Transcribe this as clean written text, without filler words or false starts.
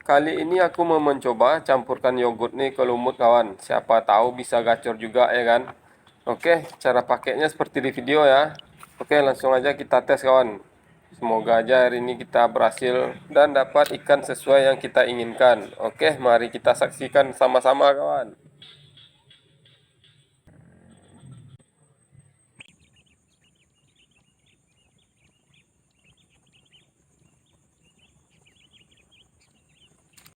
Kali ini aku mau mencoba campurkan yogurt nih ke lumut kawan. Siapa tahu bisa gacor juga ya kan. Oke, cara pakainya seperti di video ya. Oke, langsung aja kita tes kawan. Semoga aja hari ini kita berhasil dan dapat ikan sesuai yang kita inginkan. Oke, mari kita saksikan sama-sama kawan.